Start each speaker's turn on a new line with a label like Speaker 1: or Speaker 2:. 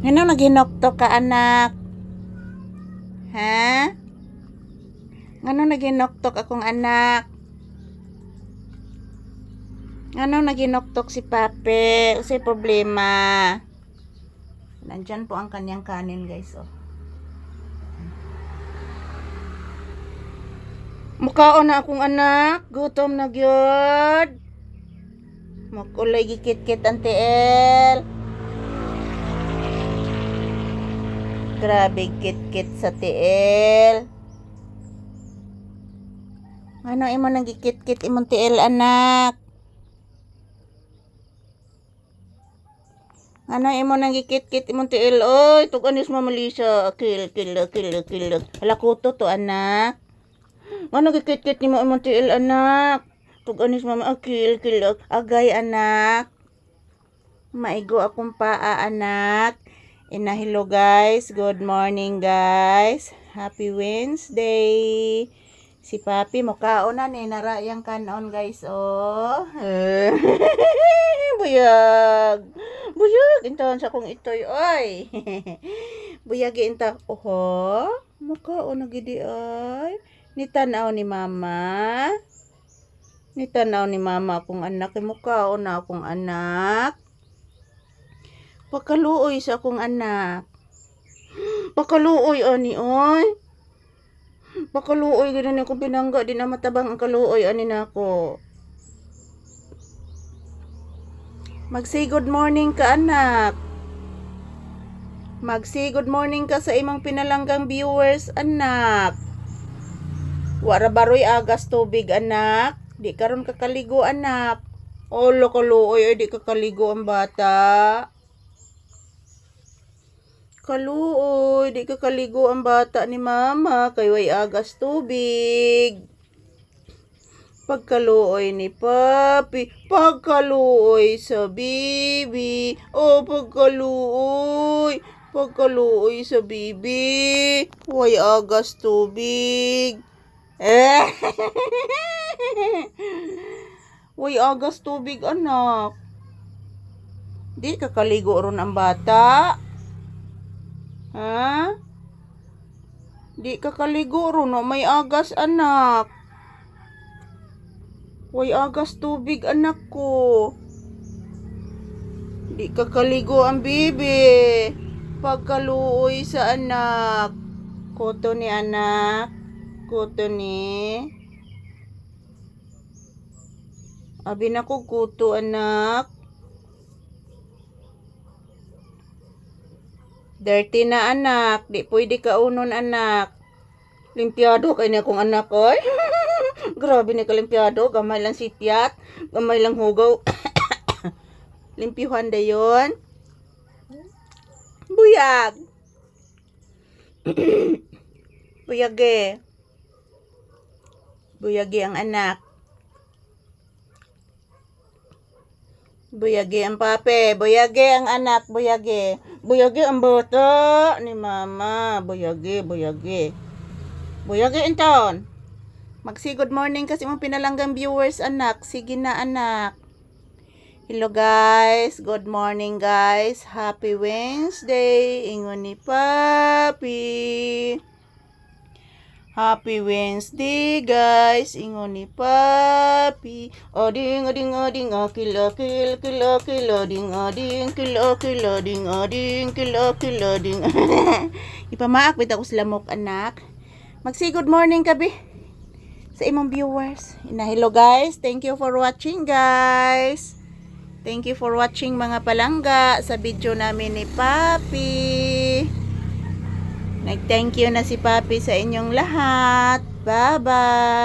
Speaker 1: Ngano naghinoktok ka, anak? Ha? Ngano naghinoktok akong anak? Ngano naghinoktok si Pape? Kasi problema. Nandyan po ang kanyang kanin, guys, oh. Mukhaon na akong anak. Gutom na gyud. Makulay gikit-kit ang tiil. Grabe kit-kit sa tiil. Ano imo nang gikit-kit imong tiil, anak? Ano imo nang gikit-kit imong tiil? Oy, tuganis mamalisa. Kil. Hala kuto to, anak. Ano gikit-kit nimo imong tiil, anak? Tuganis mama kil. Agay, anak. Maigo akong paa, anak. Hello guys, good morning guys. Happy Wednesday. Si Papi mukhaon na ni narayang kanon guys, oh. Buyag. Intahan sa kong itoy, oy. Buyag inta. Oho. Mukhaon na gidi ay. Nitanaw ni mama. Nitanaw ni mama akong anak. Mukhaon na akong anak. Pakaluoy sa akong anak. Pakaluoy ani oy. Pakaluoy gid ni akong pinangga di na matabang ang kaluoy ani nako. Mag-say good morning ka, anak. Mag-say good morning ka sa imong pinalanggang viewers, anak. Wara baroy agas tubig, anak. Di karon kakaligo, anak. Olo kaluoy ay di kakaligo ang bata. Kaluoy, di ka kaligo ang bata ni mama, kay way agas tubig. Pagkaluoy ni Papi, pagkaluoy sa bibi. Oh, pagkaluoy sa bibi. Way agas tubig. Way agas tubig, anak. Di ka kaligo ron ang bata. Ha? Di ka kaligo ron, no? May agas, anak. Way agas tubig, anak ko. Di ka kaligo ang bibi. Pagkaluoy sa anak. Koto ni anak. Koto ni. Abi na ko kuto, anak. Dirty na, anak. Di pwede ka unon, anak. Limpiado kay niya kong anak, oy. Grabe ni kalimpiado. Gamay lang sitiat. Gamay lang hugaw. Limpihan da yun. Buyag. Buyage. Buyage ang anak. Buyage ang pape. Buyage ang anak. Buyage. Buyage ang bata ni mama. Buyage. Buyage inton. Mag-say good morning kasi mong pinalanggang viewers, anak. Sige na, anak. Hello guys. Good morning guys. Happy Wednesday. Ingon ni Papi. Happy Wednesday guys. Ingon ni Papi. Ading kil ding ding. Ipamaak bitaw ko sila mok, anak. Mag-say good morning kabi sa imong viewers. Hello guys. Thank you for watching guys. Thank you for watching mga palangga sa video namin ni Papi. Nag-thank you na si Papi sa inyong lahat. Bye-bye.